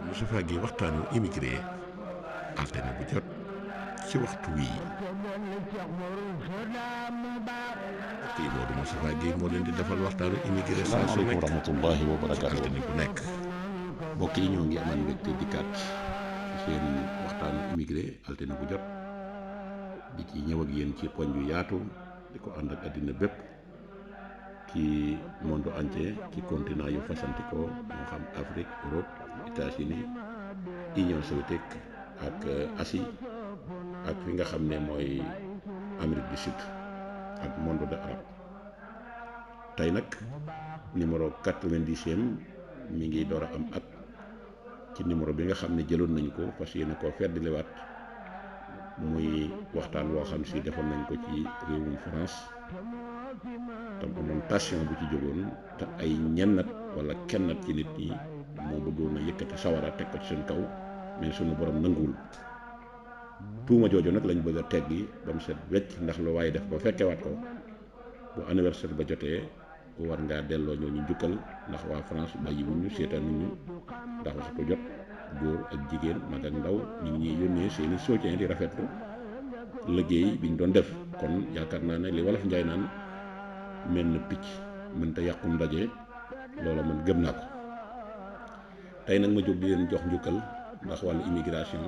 Moustapha Gueye waxtaanu immigré altine bu jot ci waxtu wii kii Modou Moustapha Gueye moo leen di defal waxtaanu immigré saa su nekk wa rahmatullahi wa barakaatu. altine bu nekk mbokk yi ñoo ngi amal mbégte dikkaat ci seen waxtaanu immigré altine bu jot di ci ñëw ak yéen ci poñ yu yaatu di ko ànd ak àddina bépp ci monde entier ci continent yu fasantikoo moo xam Afrique, Europe, États-Unis, Union soviétique ak Asie ak fi nga xam ne mooy Amérique du Sud ak monde de arabe. tey nag numéro 90e mi ngi door a am at ci numéro bi nga xam ne jëloon nañ ko fas yéene koo feddliwaat muy waxtaan woo xam si defoon nañ ko ci réewum France tam amoon passion bu ci jógoon te ay ñennat wala kennat ci nit ñi moo bëggoon a yëkkati sawara teg ko ci seen kaw mais sunu borom nanguwul tuuma jooju nag lañ bëgg a teggi ba mu set wecc ndax lu waaye def ba fekkewaat ko bu anniversaire ba jotee war ngaa delloo ñooñu njukkal ndax waa France bàyyiwuñu seetaanuñu ndax waxtu jot góor ak jigéen mag ak ndaw ñu ngi ñuy yónnee seeni soutien di rafetlu liggéey biñ doon def kon yaakaar naa ne li wolof njaay naan mel na picc mënta yàqum ndaje loola man gëm naa ko. tey nag ma jóg di leen jox njukkal ndax wàllu immigration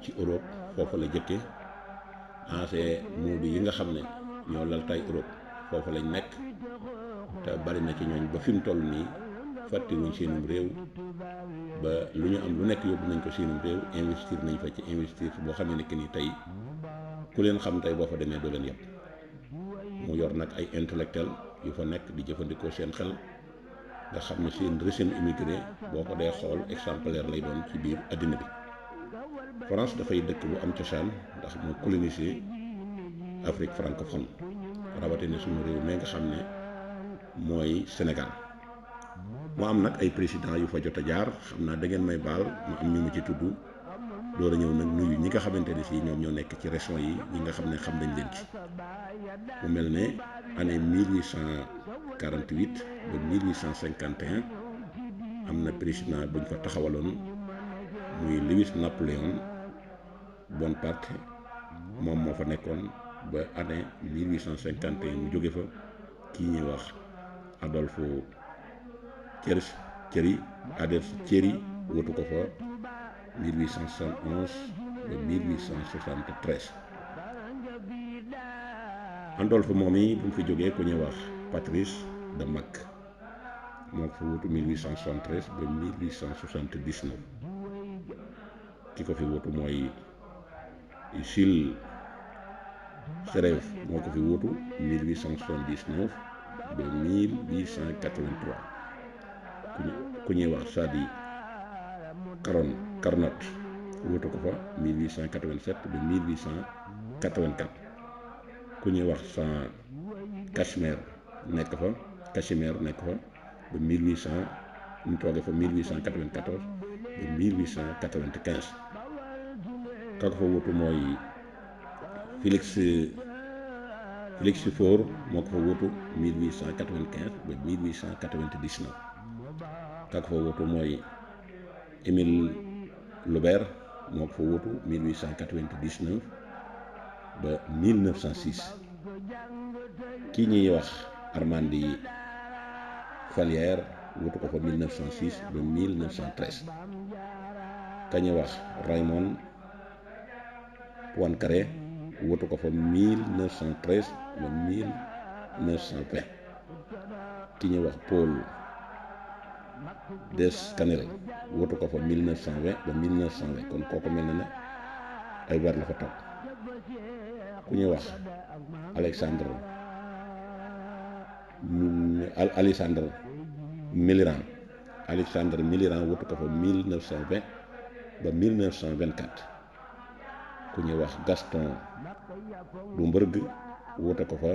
ci Europe foofu la jëkke ancien moodu yi nga xam ne ñoo lal tay Europe foofu lañ nekk te bari na ci ñooñ ba fi mu toll nii fàttewuñ seenum réew ba lu ñu am lu nekk yóbbu nañ ko seenum réew investir nañ fa ci investir boo xam ne ni tey ku leen xam tey boo fa demee doo leen yëpp mu yor nag ay intellectuel yu fa nekk di jëfandikoo seen xel nga xam ne seen régime immigré boo ko dee xool exemplaire lay doon ci biir àddina bi. France dafay dëkk bu am cosaan ndax moo colonisé Afrique francophone rawatina suñu réew mi nga xam ne mooy Sénégal. mu am nag ay président yu fa jot a jaar xam naa da ngeen may baal mu am ñu mu ci tudd door a ñëw nag nuyu ñi nga xamante ne si ñoom ñoo nekk ci région yi ñi nga xam ne xam nañ leen ci. mu mel ne année 1848 ba 1851 am na président buñ fa taxawaloon muy Louis Napoléon Bonaparte moom moo fa nekkoon ba année 1851 mu jóge fa kii ñuy wax Adolphe Thiers wutu ko fa 1871 ba 1873. Adolphe moom yi bu mu fi jógee ku ñuy wax Patrice de Mac moo ko fa wutu 1873 ba 1879. ki ko fi wutu mooy Jules Ferry moo ko fi wutu 1879 ba 1883. ku ñuy wax Sadi Carnot wutu ko fa 1887 ba 1884. ku ñuy wax Jean Casimir nekk fa ba 1800 mu toogee fa 1894 ba 1895. ka ko fa wutu mooy Félix Faure moo ko fa wutu 1895 ba 1899. ka ko fa wutu mooy Émile Loubert moo ko fa wutu 1899 ba 1906. kii ñuy wax Armandi Vallière wutu ko fa 1906 ba 1913. ka ñuy wax Raymond Poincaré wutu ko fa 1913 ba 1920. ki ñuy wax Paul Deschanel wutu ko fa 1920 ba 1920 kon kooku mel na ne ay weer la fa toog. ku ñuy wax Alexandre Millerand wutu ko fa 1920 ba 1924. ku ñuy wax Gaston Doumergue wutu ko fa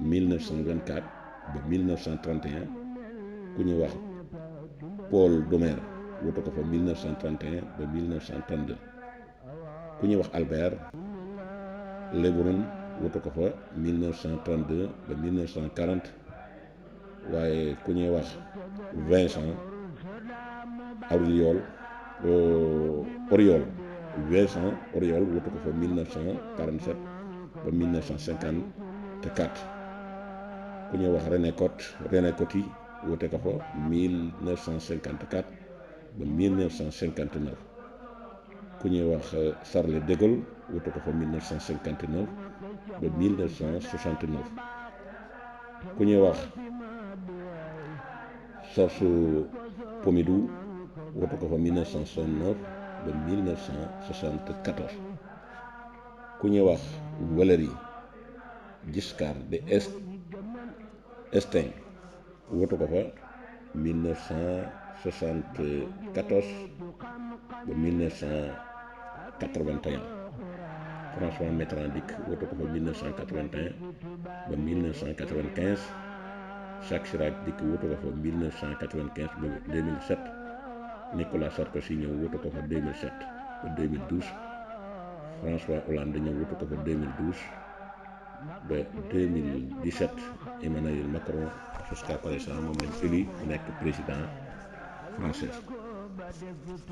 1924 ba 1931 ku ñuy wax Paul Doumer wutu ko fa 1931 ba 1932 ku ñuy wax Albert Lebrun wutu ko fa 1932 ba 1940 waaye ku ñuy wax Vincent Vincent Auriol wutu ko fa 1947 ba 1954 ku ñuy wax René Coty wute ko fa 1954 ba 1959 ku ñuy wax Charles de Gaulle wute ko fa 1959 ba 1969 ku ñuy wax Georges Pompidou wute ko fa 1969 ba 1974 ku ñuy wax Valéry Giscard d'Estaing wutu ko fa 1974 ba 1981 François Mitterrand dikk wutu ko fa 1981 ba 1995 Jacques Chirac dikk wutu ko fa 1995 ba 2007 Nicolas Sarkozy ñëw wutu ko fa 2007 ba 2012 François Hollande ñëw wutu ko fa 2012 ba 2017 Emmanuel Macron jusqu'à présent moom lañ élu mu nekk président français.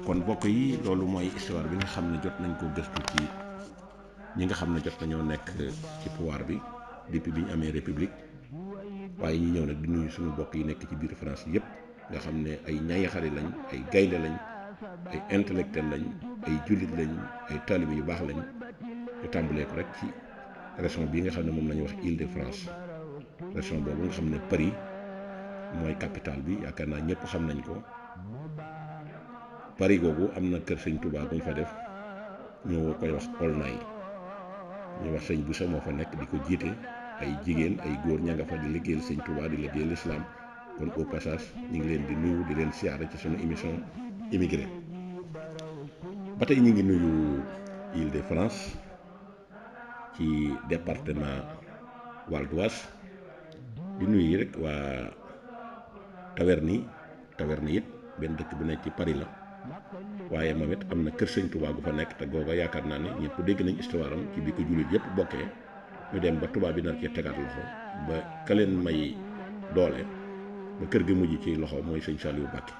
kon bokk yi loolu mooy histoire bi nga xam ne jot nañ ko gëstu ci ñi nga xam ne jot nañoo nekk ci pouvoir bi depuis bi ñu amee république waaye ñi ñëw nag di nuyu suñu bokk yi nekk ci biir France yëpp nga xam ne ay ñayaxari lañ ay gaynde lañ ay intellectuel lañ ay jullit lañ ay taalibe yu baax lañ ñu tàmbalee ko rek ci région bi nga xam ne moom la ñuy wax Île-de-France région boobu nga xam ne Paris mooy capitale bi yaakaar naa ñëpp xam nañ ko. Paris googu am na kër sëñ Touba bu ñu fa def ñu koy wax Aulnay ñu wax sëñ Boussa moo fa nekk di ko jiite ay jigéen ay góor ña nga fa di liggéeyal sëñ Touba di liggéeyal l'islam kon au passage ñu ngi leen di nuyu di leen siyaare ci sunu émission immigré ba tey ñu ngi nuyu Île-de-France ci département Val d'Oise di nuyu rek waa Taverny it benn dëkk bu nekk ci Paris la waaye moom it am na kër sëñ Touba gu fa nekk te googa yaakaar naa ne ñëpp dégg nañ histoire am ci bi ko jullit yëpp bokkee ñu dem ba tubaab bi nar cee tegaat loxo ba ka leen may doole ba kër gi mujj ci loxo mooy sëñ Saliou Mbacké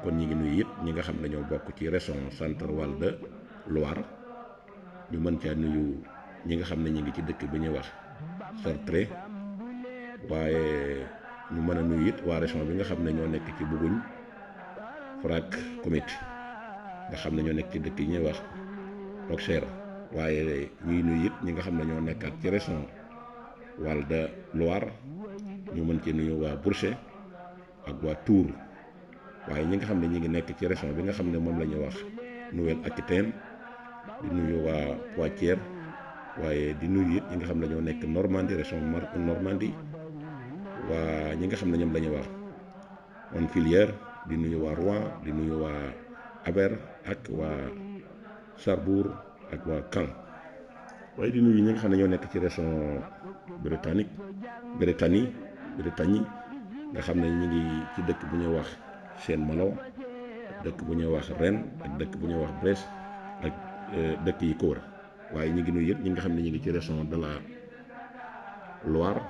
kon ñi ngi nuyu it ñi nga xam ne ñoo bokk ci région Centre-Val de Loire ñu mën caa nuyu ñi nga xam ne ñi ngi ci dëkk bi ñuy wax Chartres waaye ñu mën a nuyu it waa région bi nga xam ne ñoo nekk ci Bourgogne Franche-Comté nga xam ne ñoo nekk ci dëkk yi ñuy wax Auxerre waaye ñuy nuyu it ñi nga xam ne ñoo nekkaat ci région Val de Loire ñu mën ci nuyu waa Bourget ak waa Tours waaye ñi nga xam ne ñi ngi nekk ci région bi nga xam ne moom la ñuy wax Nouvelle-Aquitaine di nuyu waa Poitiers waaye di nuyu it ñi nga xam ne ñoo nekk Normandie région Normandie waa ñi nga xam ne ñoom la ñuy wax Honfleur di nuyu waa Rouen di nuyu waa Havre ak waa Cherbourg ak waa Caen waaye di nuyu ñi nga xam ne ñoo nekk ci région Bretagne nga xam ne ñu ngi ci dëkk bu ñuy wax Saint-Malo dëkk bu ñuy wax Rennes ak dëkk bu ñuy wax Brest ak dëkk yi ko wër waaye ñu ngi nuyu yëpp ñi nga xam ne ñu ngi ci région de la Loire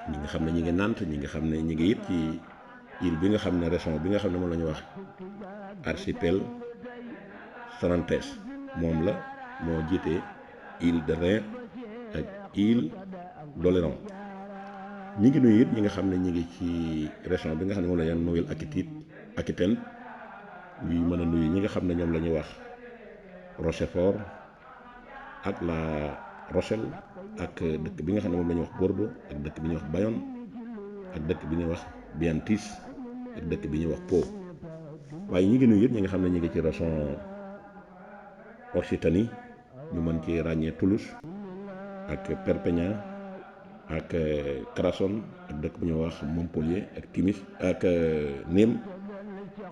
ñi nga xam ne ñi ngi Nantes ñi nga xam ne ñi ngi it ci île bi nga xam ne région bi nga xam ne moom la ñu wax archipel Tarentaise moom la moo jiite île de Ré ak île d'Oléron ñi ngi nuyu it ñi nga xam ne ñi ngi ci région bi nga xam ne moom la ñu Nouvelle-Aquitaine ñuy mën a nuyu ñi nga xam ne ñoom la ñuy wax Rochefort ak La Rochelle ak dëkk bi nga xam ne moom la ñuy wax Bordeaux ak dëkk bi ñuy wax Bayonne ak dëkk bi ñuy wax Biantis ak dëkk bi ñuy wax Pau waaye ñi ngi nuyu it ñi nga xam ne ñi ngi ci région Occitanie ñu mën ci ràññee Toulouse ak Perpignan ak Crassone ak dëkk bu ñuy wax Montpellier ak Timis ak Nîmes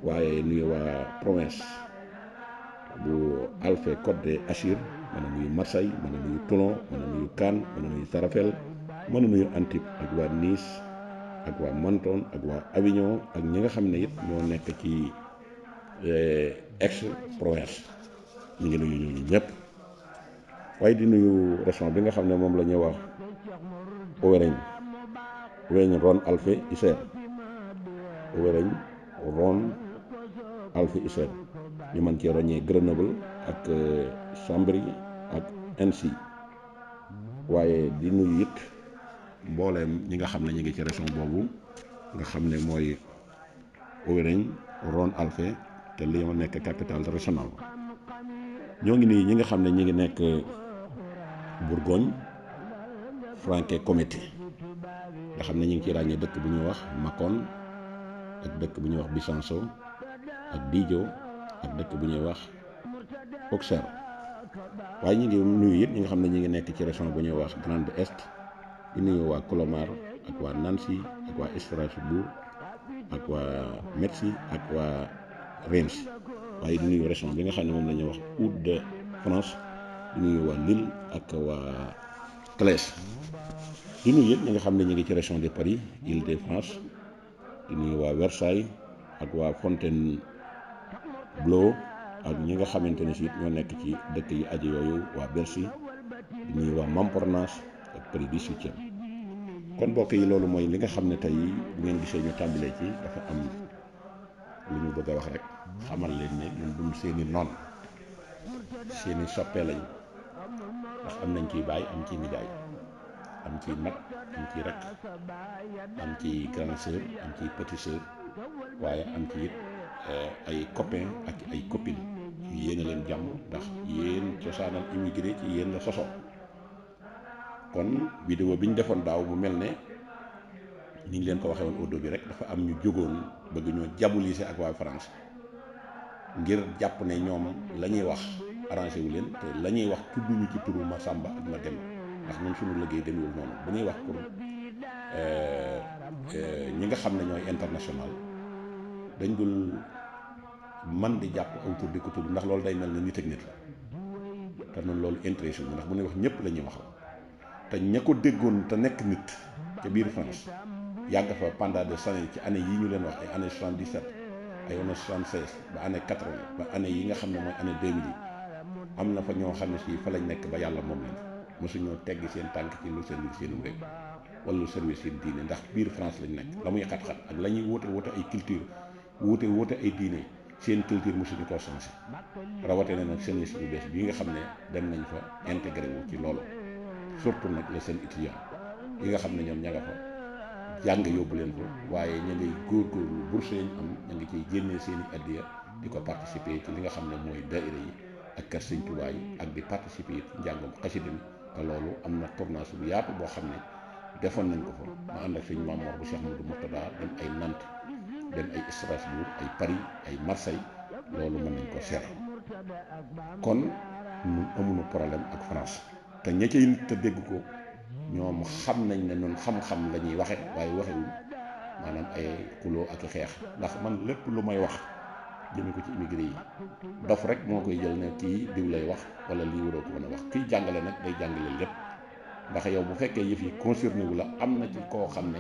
waaye nuyu waa province bu Alpes Côte d'Azur mën a nuyu Marseille mën a nuyu Toulon mën a nuyu Cannes mën a nuyu Sarafel mën nuyu Antibes ak waa Nice ak waa Menton ak waa Avignon ak ñi nga xam ne it ñoo nekk ci Aix-Provence ñu ngi nuyu ñooñu ñëpp. waaye di nuyu région bi nga xam ne moom la ñuy wax Auvergne-Rhône-Alpes Isère Auvergne-Rhône-Alpes Isère ñu mën cee roññee Grenoble ak Chambéry ak Annecy. waaye di nuyu it mbooleem ñi nga xam ne ñu ngi ci région boobu nga xam ne mooy Auvergne-Rhône-Alpes te Lyon nekk capitale régionale. ñoo ngi nuyu ñi nga xam ne ñi ngi nekk Bourgogne Franche-Comté nga xam ne ñu ngi ci ràññee dëkk bu ñuy wax Mâcon ak dëkk bu ñuy wax Besançon ak Dijon ak dëkk bu ñuy wax Auxerre. waaye ñu ngi nuyu it ñi nga xam ne ñi ngi nekk ci région bu ñuy wax Grand Est di nuyu waa Colomar ak waa Nancy ak waa Strasbourg ak waa Metz ak waa Reims. waaye di nuyu région bi nga xam ne moom la ñuy wax Hauts-de-France di nuyu waa Lille ak waa Claise. di nuyu it ñi nga xam ne ñu ngi ci région de Paris Île-de-France di nuyu waa Versailles ak waa Fontainebleau ak ñi nga xamante ne si ñoo nekk ci dëkk yi aju yooyu waa Bercy di nuyu waa Montparnasse ak Paris 18e. kon mbokk yi loolu mooy li nga xam ne tey bu ngeen gisee ñu tàmbalee ci dafa am lu ñu bëgg a wax rek xamal leen ne ñun duñ seeni noon seeni soppee lañ ndax am nañ ciy baay am ci nijaay am ci mag am ci rakk am ci grande sœur am ci petite sœur waaye am ci it ay copains ak ay copines yéen a leen jàmm ndax yéen cosaanal immigré ci yéen la soso. kon vidéo bi ñu defoon daaw mu mel ne ni ñu leen ko waxee woon audio bi rek dafa am ñu jógoon bëgg ñoo diaboliser ak waa France ngir jàpp ne ñoom la ñuy wax arrangé wu leen te la ñuy wax tudduñu ci turu ma Samba ak ma Demba ndax ñun suñu liggéey demewul noonu bu ñuy wax pour ñi nga xam ne ñooy international dañ dul man di jàpp aw tur di ko tudd ndax loolu day mel ne nit ak nit la te noonu loolu intéressé wu ndax bu ñuy wax ñëpp la ñuy wax te ña ko déggoon te nekk nit ca biir France yàgg fa pendant des années ci année yi ñu leen wax ay année 77 ay année 76 ba année 80 ba année yi nga xam ne mooy année 2000 yi am na fa ñoo xam ne si fa lañ nekk ba yàlla moom leen mosuñoo tegg seen tànk ci lu service seen réew wala lu service seen diine ndax biir France lañ nekk la muy xat-xat ak la ñuy woote ay culture woote ay diine seen culture mosuñu koo changé rawatee na nag seen bu bees bii nga xam ne dem nañ fa intégré wu ci loolu surtout nag la seen étudiant yi nga xam ne ñoom ña nga fa jàng yóbbu leen ko waaye ña ngay góorgóorlu bourse yi ñu am ña ngi ciy génnee seen i addiya di ko participer ci li nga xam ne mooy daayira yi ak kër Sëñ Tuubaa yi ak di participer ci njàngum xasida mi te loolu am na tournage bu yaatu boo xam ne defoon nañ ko fa ma ànd ak sëñ Mamour bu Cheikh Modou Mourtada dem ay Nantes dem ay Strasbourg ay Paris ay Marseille loolu mën nañ ko seere kon ñun amuñu problème ak France te ña cay nit te dégg ko ñoom xam nañ ne noonu xam-xam la ñuy waxe waaye waxewul maanaam ay xuloo ak xeex ndax man lépp lu may wax jëme ko ci immigré yi dof rek moo koy jël ne kii diw lay wax wala lii waroo ko mën a wax kiy jàngale nag day jàngale lépp ndax yow bu fekkee yëf yi concerné wu la am na ci koo xam ne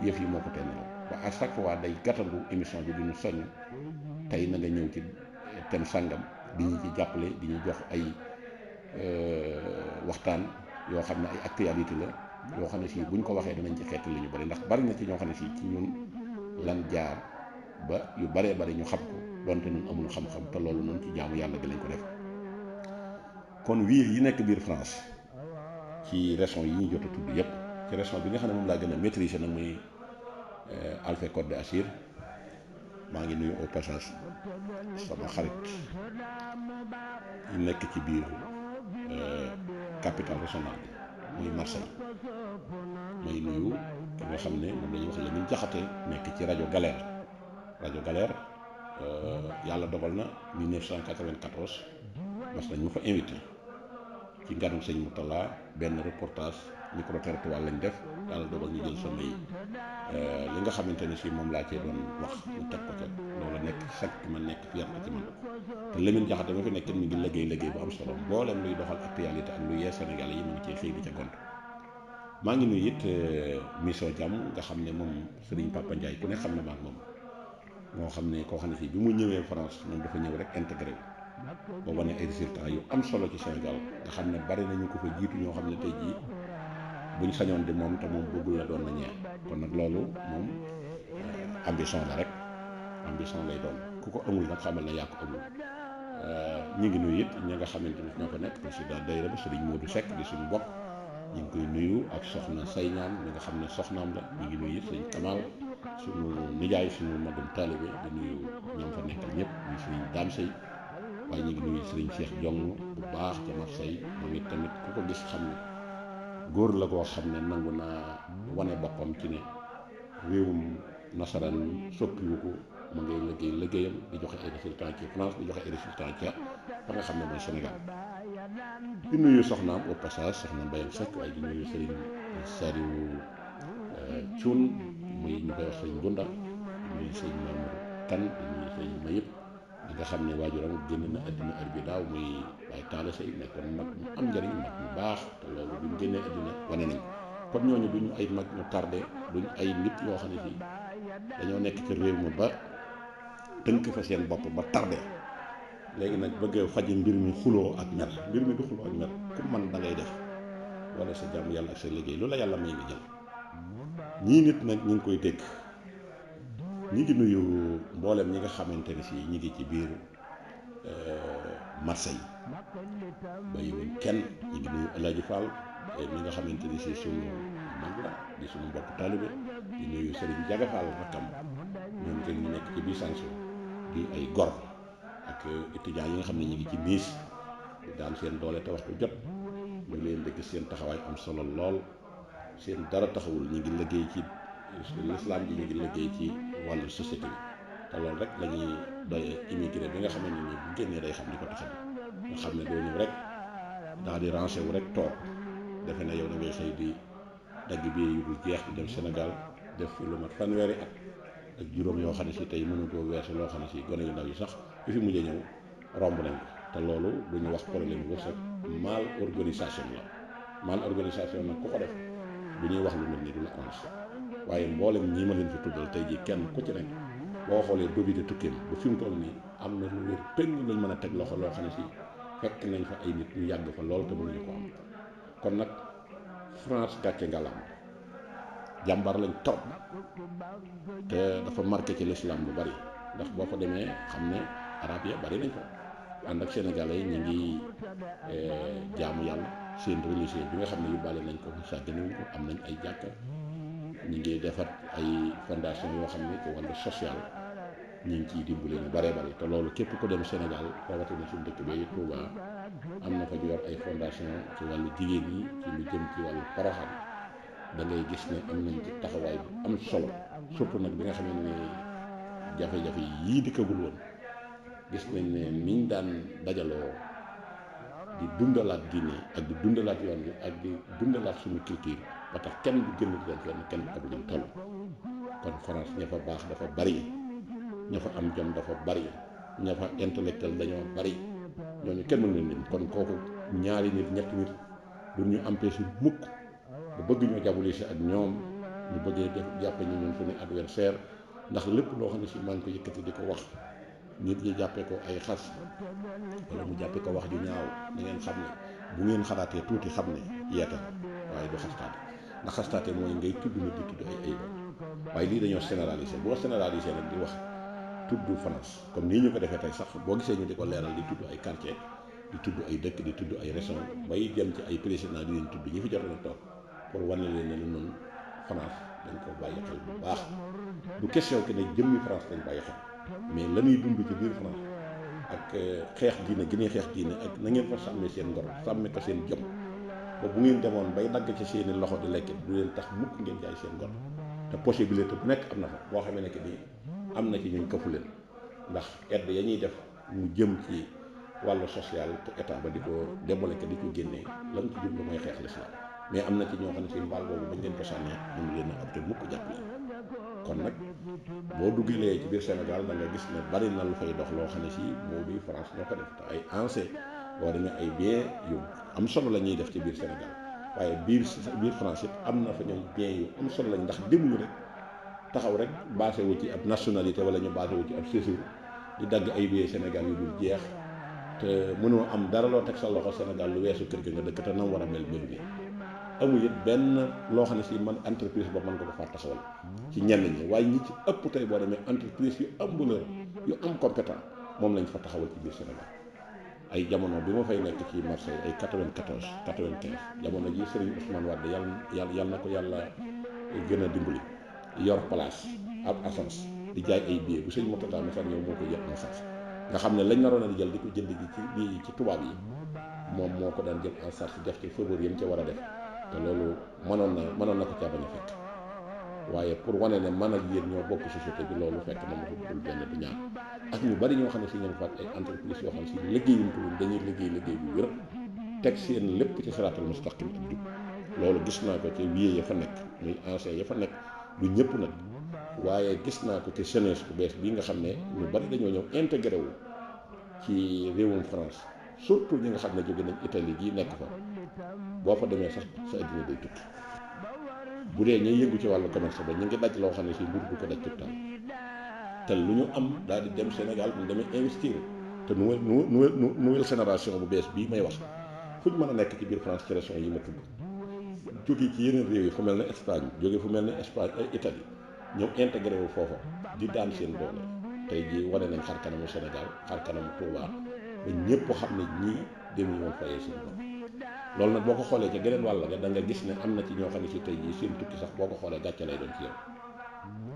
yëf yi moo ko tenn la ba à chaque fois day gàttandu émission bi duñu soññ tey na nga ñëw ci thème sàngam di ñu ci jàppale di ñu jox ay waxtaan yoo xam ne ay actualité la yoo xam ne si buñ ko waxee danañ ci xeet li ñu bëri ndax bari na ci ñoo xam ne si ci ñun lan jaar ba yu baree bari ñu xam ko donte ñun amul xam-xam te loolu noonu ci jaamu yàlla gi lañ ko def kon wii yi nekk biir France ci région yi ñu jot a tudd yépp ci région bi nga xam ne moom laa gën a maîtriser nag muy Alpes Côte d'Azur maa ngi nuyu au passage sama xarit yi nekk ci biir capitale régionale bi muy Marseille may nuyu ki nga xam ne moom la ñuy wax Lamine Diakhaté nekk ci rajo Galère yàlla dogal na 1994 mas nañ ma fa invité ci nganum sëñ Moutalla benn reportage micro-trottoir lañ def yàlla dogal ñu jël sama yi li nga xamante ne si moom laa cee doon wax mu teg ko teg loolu nekk chaque ki ma nekk fier na ci man te Lamine Diakhaté ma fi nekk mi ngi liggéey bu am solo mboolem luy doxal actualité ak lu yee Sénégal yi mu ngi cee xëy di ca gont maa ngi nuyu it mission jàmm nga xam ne moom Serigne Papa Ndiaye ku ne xam ne maag moom moo xam ne koo xam ne fii bi mu ñëwee France moom dafa ñëw rek intégré wu ba wane ay résultats yu am solo ci Sénégal nga xam ne bari nañu ko fa jiitu ñoo xam ne tey jii buñ sañoon di moom te moom bëggul la doon na ñee kon nag loolu moom ambition la rek ambition lay doon ku ko amul nag xamal ne yaa ko amul ñu ngi nuyu it ñi nga xamante ni ñoo fa nekk président daayira ba Serigne Modou Seck di suñu bopp ñu ngi koy nuyu ak soxna say ñaan ñi nga xam ne soxnaam la ñu ngi nuyu it sëñ Kamal suñu nijaay suñu magum taalibe di nuyu ñoom fa nekkal ñëpp ñu sëriñ Dame Sey waaye ñu ngi nuyu sëriñ Cheikh Jong bu baax ca Marseille moom it tamit ku ko gis xam ne góor la koo xam ne nangu naa wane boppam ci ne réewum nasaraan soppiwu ko mu ngay liggéeyam di joxe ay résultats ci France di joxe ay résultats ca fa nga xam ne mooy Sénégal di nuyu soxnaam au passage soxna Mbayang Seck waaye di nuyu sëriñ Saliou Thioune muy ñu koy wax sëñ Gunda muy sëñ Mamour Kane di nuyu sëñ Mayib di nga xam ne waajuram génn na àddina heure bi daaw muy waaye taala say nekkoon mag mu am njëriñ mag mu baax te loolu buñ génnee àddina wane nañ kon ñooñu duñu ay mag ñu tardé duñ ay nit yoo xam ne fii dañoo nekk ci réew mi ba tënk fa seen bopp ba tardé léegi nag bëgg faji mbir mi xuloo ak mer mbir mi du xuloo ak mer ku man da ngay def wala sa jàmm yàlla ak sa liggéey loolu la yàlla may nga jël ñii nit nag ñu ngi koy dégg ñi ngi nuyu mboolem ñi nga xamante ne si ñi ngi ci biir Marseille bàyyiwuñ kenn ñi ngi nuyu El Hadj Fall ñi nga xamante ni si suñu mag la di suñu mbokk taalibe di nuyu Serigne Diaga Fall rakkam ñoom te ñu nekk ci biir sanso di ay gor ak étudiants yi nga xam ne ñu ngi ci miis di daan seen doole te waxtu jot ñu leen dëgg seen taxawaay am solo lool seen dara taxawul ñu ngi liggéey ci l'islam bi ñu ngi liggéey ci wàllu société bi te loolu rek la ñuy doy immigré bi nga xam ne nii bu génnee day xam ni ko taxaw nga xam ne doo ñëw rek daal di rancé wu rek toog defe na yow da ngay xëy di dagg bi yu dul jeex di dem Sénégal def fi lu mat fanweeri at ak juróom yoo xam ne si tey mënu koo weesu loo xam ne si gone yu ndaw yi sax bi fi mujjee ñëw romb nañ ko te loolu du ñu wax problème wërsëg mal organisation la mal organisation nag ku ko def du ñuy wax lu mel ni du la arrange waaye mboolem ñii ma leen fi tuddal tey jii kenn ku ci nekk boo xoolee dobité tukkeem ba fi mu toll nii am na lu wér péng lañ mën a teg loxo loo xam ne si fekk nañ fa ay nit ñu yàgg fa lool te mënuñu ko am kon nag France gàcce ngalam jàmbar lañ trop te dafa marqué ci l'islam lu bari ndax boo fa demee xam ne arab ya bari nañ fa ànd ak sénégalais yi ñu ngi jaamu yàlla seen religieux bi nga xam ne yu bale nañ ko sàgganewuñ ko am nañ ay jàkka ñu ngi defar ay fondation yoo xam ne ci wàllu social ñu ngi ciy dimbali ñu baree bari te loolu képp ko dem Sénégal rawatina suñu dëkk bi Touba am na fa ñu yor ay fondation ci wàllu jigéen yi ci lu jëm ci wàllu Porokhane da ngay gis ne am nañ ci taxawaay bu am solo surtout nag bi nga xam ne jafe-jafe yii dikkagul woon gis nañ ne niñ daan dajaloo di dundalaat diine ak di dundalaat yoon bi ak di dundalaat suñu culture ba tax kenn du génn di leen fenn kenn ak luñ toll kon France ña fa baax dafa bari ña fa am jom dafa bari ña fa intellectuel dañoo bari ñooñu kenn mën leen kon kooku ñaari nit ñetti nit du ñu empêcher mukk ba bëgg ñoo jabolise ak ñoom ñu bëggee def jàppe ñu ñun suñu adversaire ndax lépp loo xam ne si maa ngi ko yëkkati di ko wax nit ñi jàppee ko ay xas wala mu jàppee ko wax ju ñaaw da ngeen xam ne bu ngeen xalaatee tuuti xam ne yeete waaye du xastaate ndax xastaate mooy ngay tudd nit di tudd ay ayib waaye lii dañoo généraliser boo généraliser nag di wax tudd France comme nii ñu ko defee tey sax boo gisee ñu di ko leeral di tudd ay quartier di tudd ay dëkk di tudd ay région bay jëm ci ay président di leen tudd ñi fi jotoon a toog pour wane leen ne noonu France dañ ko bàyyi xel bu baax du question que ne jëmmi France dañ bàyyi xel mais la ñuy dund ci biir France ak xeex diine gi ñuy xeex diine ak na ngeen ko sàmmee seen ngor sàmmee ko seen jëm ba bu ngeen demoon bay dagg ci seeni loxo di lekk du leen tax mukk ngeen jaay seen ngor te possibilité bu nekk am na fa boo xamee ne que nii am na ci ñuñ këfu leen ndax aide ya ñuy def mu jëm ci wàllu social te état ba di ko débloqué di ko génnee lan ci jublu mooy xeex l'islam mais am na ci ñoo xam ne seen mbaal boobu bañ leen ko sànnee mënu leen a ab te mukk jàppale kon nag boo duggalee ci biir Sénégal da nga gis ne bari na lu fay dox loo xam ne si moo di France ñoo ko def te ay ancien wala nga ay bien yu am solo la ñuy def ci biir Sénégal waaye biir France it am na fa ñooy bien yu am solo lañ ndax demuñu rek taxaw rek basé wu ci ab nationalité wala ñu basé wu ci ab séjour di dagg ay billets Sénégal yu dul jeex te mënoo am dara loo teg sa loxo Sénégal lu weesu kër gi nga dëkk te nam war a mel bi amul it benn loo xam ne si man entreprise ba mën nga ko faa taxawal ci ñenn ñi waaye ñi ci ëpp tey boo demee entreprise yu am valeur yu am compétent moom lañ fa taxawal ci biir Sénégal ay jamono bi ma fay nekk ci Marseille ay 94 95 jamono ji Serigne Ousmane Wade yàlla na ko yàlla gën a dimbali yor place ab agence di jaay ay billets bu sëñ Mourtada Moussa ñëw moo ko jël en charge nga xam ne lañ naroon a di jël di ko jënd ji ci tubaab yi moom moo ko daan jël en charge def ci faveur yam ca war a def te loolu mënoon na ko caa bañ a fekk waaye pour wane ne man ak yéen ñoo bokk société bi loolu fekk na ma ko dul benn du ñaar ak ñu bari ñoo xam ne si ñoom faat ay entreprise yoo xam ne si liggéeyuñ dañuy liggéey bu wér teg seen lépp ci siraatal mustaqim ak jub loolu gis naa ko ci wiye ya fa nekk muy ancien ya fa nekk du ñëpp nag waaye gis naa ko ci jeunesse bu bees bii nga xam ne ñu bari dañoo ñëw intégré wu ci réewum France surtout ñi nga xam ne jóge nañ Italie gii nekk fa boo fa demee sax sa addina day tukki bu dee ñuy yëngu ci wàllu commerce ba ñu ngi daj loo xam ne si mbir du ko daj tout temps te lu ñu am daal di dem Sénégal bu ñu demee investir te nouvelle génération bu bees bii may wax fu ñu mën a nekk ci biir France ci région yi ma tudd jóge ci yeneen réew yi fu mel ne Espagne jóge fu mel ne Espagne ay Italie ñëw intégré wu foofa di daan seen doole tey jii wane nañ xar kanamu Sénégal xar kanamu Touba ba ñëpp xam ne ñii dem ñu woon fayee seen bopp loolu nag boo ko xoolee ca geneen wàll ga da nga gis ne am na ci ñoo xam ne si tey jii seen tukki sax boo ko xoolee gàcce lay doon ci yow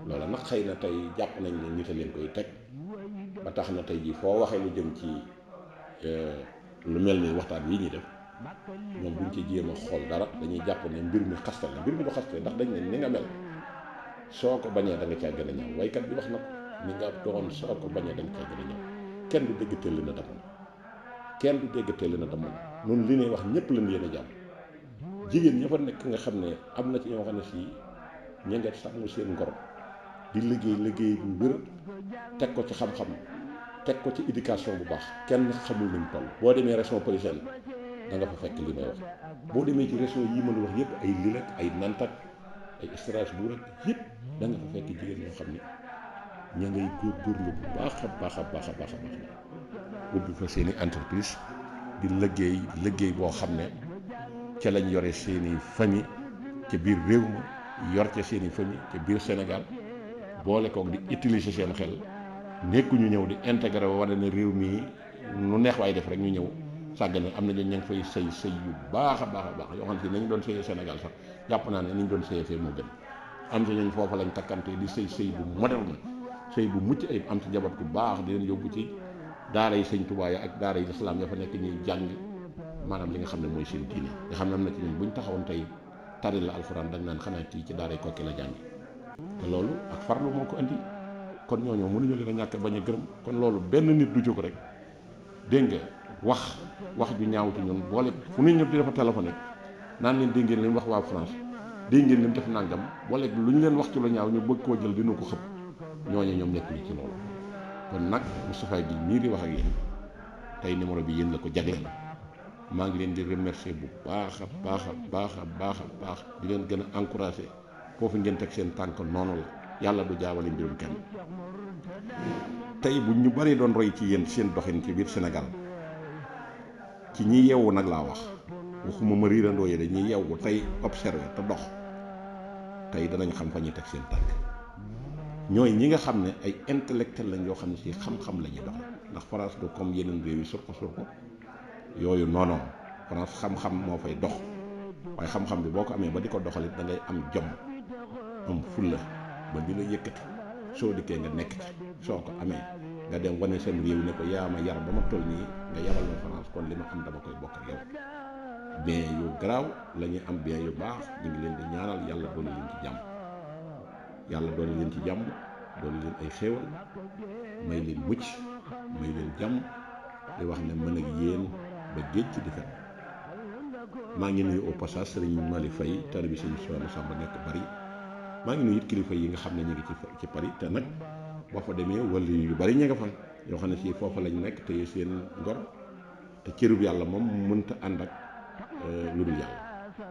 loola nag xëy na tey jàpp nañ ne nit a leen koy teg ba tax na tey jii foo waxee lu jëm ci lu mel ni waxtaan wi ñuy def ñoom buñ ci jéem a xool dara dañuy jàpp ne mbir mi xastal la mbir mi du xastal ndax dañ ne ni nga mel soo ko bañee da nga caa gën a ñaaw waykat bi wax na ko ni nga doon soo ko bañee da nga caa gën a ñaaw kenn du dégg tëll na damoon kenn du dégg tëll na damoon noonu li ñuy wax ñëpp lañ yéen a jàmm jigéen ña fa nekk nga xam ne am na ci ñoo xam ne si ña nga sàmm seen ngor di liggéey bu wér teg ko ci xam-xam teg ko ci éducation bu baax kenn xamul nañ toll boo demee région parisienne da nga fa fekk li may wax boo demee ci région yi mën a wax yëpp ay Lille ak ay Nantes ak ay Strasbourg ak yëpp da nga fa fekk jigéen ñoo xam ne ña ngay góorgóorlu bu baax a baax ubbi fa seen i entreprise di liggéey boo xam ne ca lañ yore seen i famille ca biir réew ma yor ca seen i famille ca biir Sénégal boole koog di utiliser seen xel nekkuñu ñëw di intégré wane ne réew mii nu neex waay def rek ñu ñëw sàggane am na ñoo ña ngi fay sëy yu baax a baax yoo xam ne nañu doon sëyee Sénégal sax jàpp naa ne ni ñu doon sëyee fee moo gën am ci ñooñ foofa lañ takkante di sëy bu moderne sëy bu mucc ayib am ci njaboot bu baax di leen yóbbu ci daara yi sëñ Tuubaa ya ak daara yi lislaam ya fa nekk ñuy jàng maanaam li nga xam ne mooy seen diine nga xam ne am na ci ñun buñ taxawoon tey tari la alxuraan da nga naan xanaa kii ci daara yi Kokki la jàngi te loolu ak farlu moo ko andi kon ñooñu mënuñu leen a ñàkk bañ a gërëm kon loolu benn nit du jóg rek dégg nga wax ju ñaaw ci ñun boole fu nit ñëpp di dafa téléphoné naan leen dégg ngeen li mu wax waa France dégg ngeen li mu def nangam boole lu ñu leen wax ci lu ñaaw ñu bëgg koo jël dina ko xëpp ñooñu ñoom nekkuñu ci loolu kon nag Moustapha Guèye mii di wax ak yéen tey numéro bi yéen la ko jagleel maa ngi leen di remercier bu baax a baax di leen gën a encouragé foofu ngeen teg seen tànk noonu la yàlla du jaawale mbirum kenn tey bu ñu bari doon roy ci yéen seen doxin ci biir Sénégal ci ñi yeewu nag laa waxuma ma riirandoo yi dañuy yeewu tey observé te dox tey danañ xam fa ñuy teg seen tànk ñooy ñi nga xam ne ay intellectuel lañ yoo xam ne si xam-xam la ñuy doxe ndax France du comme yeneen réew yi surko yooyu non France xam-xam moo fay dox waaye xam-xam bi boo ko amee ba di ko doxalit da ngay am jom am fulla ba di la yëkkati soo dikkee nga nekk ci soo ko amee nga dem wane seen réew ne ko yaa ma yar ba ma toll nii nga yaral ma France kon li ma am dama koy bokk ak yow bien yu garaaw la ñuy am bien yu baax ñu ngi leen di ñaanal yàlla doon leen ci jàmm doon leen ay xéewal may leen mucc may leen jàmm di wax ne mën ak yéen ba géej ci di fet maa ngi nuyu au passage Serigne Mali Faye tari bi Serigne Soxna Samba nekk Paris maa ngi nuyu it kilifa yi nga xam ne ñu ngi ci Paris te nag boo fa demee wala yu bari ña nga fa yoo xam ne si foofa lañ nekk te seen ngor te cërub yàlla moom mënta ànd ak lu dul yàlla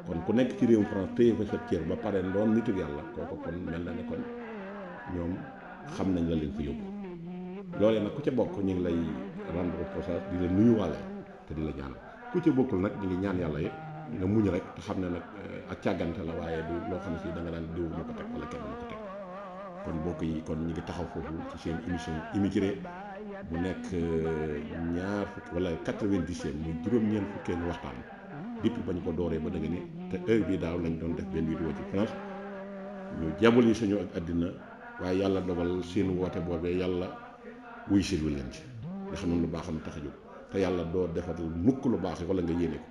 kon ku nekk ci réewum France téye fa sa cër ba pare doon nitu yàlla kooku kon mel na ne kon ñoom xam nañ la leen fa yóbbu loolee nag ku ca bokk ñu ngi lay rendre passage di la nuyuwaale te di la ñaan ku ca bokkul nag ñu ngi ñaan yàlla yi nga muñ rek te xam ne nag ak càggante la waaye du loo xam ne si da nga daan diw moo ko teg wala kenn moo ko teg kon mbokk yi kon ñu ngi taxaw foofu ci seen émission immigré bu nekk ñaar fukki wala 90e muy juróom-ñeent fukkeen waxtaan depuis ba ñu ko dooree ba dëgg ni te heure bii daaw lañ doon def benn vidéo ci France ñu jabal yi suñu ak àddina waaye yàlla dogal seen woote boobee yàlla wuy silwi leen ci nga xam ne lu baax am tax a jóg te yàlla doo defal mukk lu baax wala nga yéene ko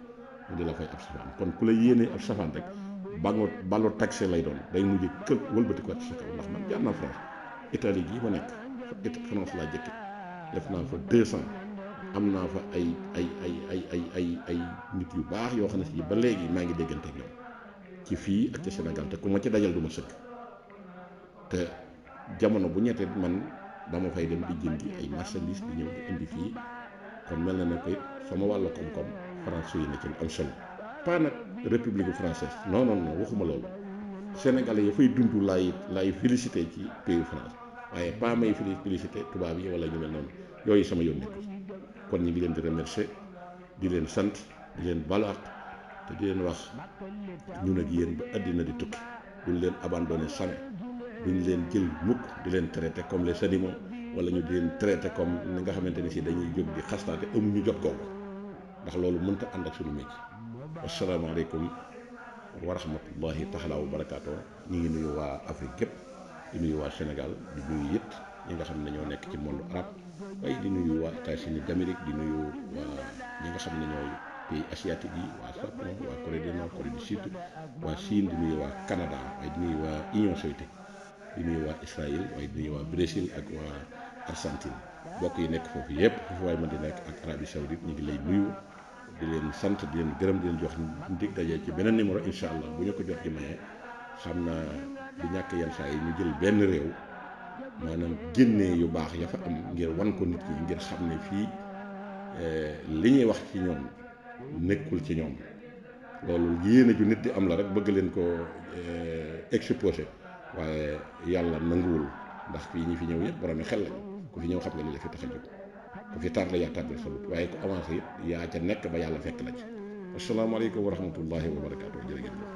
mu di la fay ab safaan kon ku la yéene ab safaan rek ballo taxé lay doon day mujj kër wëlbati ko ci sa kaw ndax man jaar naa France Italie gii ma nekk France laa jëkke def naa fa 2 ans am naa fa ay nit yu baax yoo xam ne si ba léegi maa ngi déggante ak ñoom ci fii ak ci Sénégal te ku ma ci dajal du ma sëkk te jamono bu ñettee man dama fay dem di jëndi ay marchandises di ñëw di indi fii kon mel na ne ko it sama wàllu koom-koom France yi na ci am solo pas nag république française non waxuma loolu sénégalais yi fay dund laay félicité ci pays France waaye pas may félicité tubaab yi wala ñu mel noonu yooyu sama yoon nekk kon ñu ngi leen di remercier di leen sant di leen balaax te di leen wax ñun ak yéen ba àddina di tukki duñ leen abandonné jamais duñ leen jël mukk di leen traité comme les animaux wala ñu di leen traité comme ni nga xamante ne si dañuy jóg di xastaate amuñu jot kooku ndax loolu mënta ànd ak suñu métier. asalaamaaleykum wa rahmatullahi taala wa barakaatoo ñu ngi nuyu waa Afrique gépp di nuyu waa Sénégal di nuyu it ñi nga xam ne ñoo nekk ci monde arabe waaye di nuyu waa États-Unis d'Amérique di nuyu waa ñi nga xam ne ñooy pays asiatique yi waa Japon waa Corée du Nord Corée du Sud waa Chine di nuyu waa Canada waaye di nuyu waa Union soviétique di nuyu waa Israël waaye di nuyu waa Brésil ak waa Argentine mbokk yi nekk foofu yëpp foofu waaye man di nekk ak Arabie Saoudite ñu ngi lay nuyu di leen sant di leen gërëm di leen jox dig daje ci beneen numéro incha allah bu ñu ko jot ci mayee xam naa du ñàkk yenn saa yi ñu jël benn réew maanaam génnee yu baax ya fa am ngir wan ko nit ñi ngir xam ne fii li ñuy wax ci ñoom nekkul ci ñoom loolu yéene ju nit di am la rek bëgg leen ko exposé waaye yàlla nanguwul ndax fii ñi fi ñëw yëpp borom xel lañ ku fi ñëw xam nga li la fi tax a jóg ku fi tardé yaa tardé sa bopp waaye ku avancé it yaa ca nekk ba yàlla fekk la ci asalaamaaleykum wa rahmatullahi wa barakaatu jërë ngeen jëf